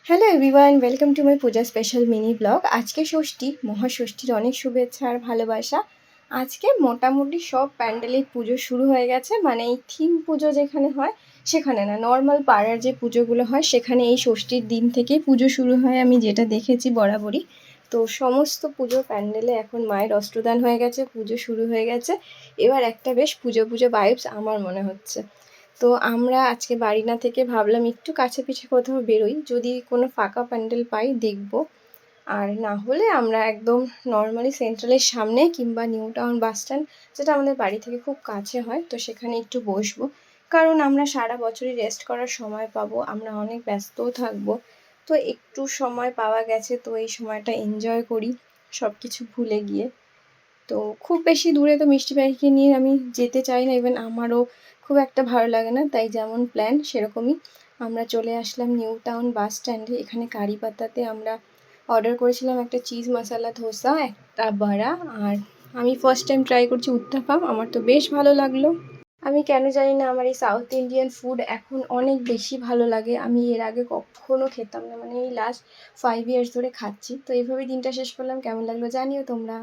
Hello everyone, welcome to my Puja special mini blog. আজকে ষষ্ঠী, মহাষষ্ঠীর অনেক শুভেচ্ছা আর ভালোবাসা। আজকে মোটামুটি সব প্যান্ডেলের পুজো শুরু হয়ে গেছে, মানে এই থিম পুজো যেখানে হয় সেখানে না, নর্মাল পাড়ার যে পুজোগুলো হয় সেখানে এই ষষ্ঠীর দিন থেকেই পুজো শুরু হয়, আমি যেটা দেখেছি বরাবরই। তো সমস্ত পুজো প্যান্ডেলে এখন মায়ের অষ্টদান হয়ে গেছে, পুজো শুরু হয়ে গেছে। এবার একটা বেশ পুজো পুজো ভাইবস আমার মনে হচ্ছে। তো আমরা আজকে বাড়ি না থেকে ভাবলাম একটু কাছে পিছে কোথাও বেরোই, যদি কোনো ফাঁকা প্যান্ডেল পাই দেখব। আর না হলে আমরা একদম নর্মালি সেন্ট্রালের সামনে কিংবা নিউ টাউন বাস স্ট্যান্ড, যেটা আমাদের বাড়ি থেকে খুব কাছে হয়, তো সেখানে একটু বসবো। কারণ আমরা সারা বছরই রেস্ট করার সময় পাবো, আমরা অনেক ব্যস্তও থাকবো। তো একটু সময় পাওয়া গেছে, তো এই সময়টা এনজয় করি সব কিছু ভুলে গিয়ে। তো খুব বেশি দূরে তো মিষ্টি পাখিকে নিয়ে আমি যেতে চাই না, ইভেন আমারও খুব একটা ভালো লাগে না। তাই যেমন প্ল্যান সেরকমই আমরা চলে আসলাম নিউ টাউন বাস স্ট্যান্ডে। এখানে কারিপাতাতে আমরা অর্ডার করেছিলাম একটা চিজ মশলা ধোসা, একটা বড়া, আর আমি ফার্স্ট টাইম ট্রাই করছি উত্তাপাম, আমার তো বেশ ভালো লাগলো। আমি কেন জানি না আমার এই সাউথ ইন্ডিয়ান ফুড এখন অনেক বেশি ভালো লাগে। আমি এর আগে কখনো খেতাম না, মানে এই লাস্ট 5 ইয়ার্স ধরে খাচ্ছি। তো এইভাবে দিনটা শেষ করলাম, কেমন লাগলো জানিও তোমরা।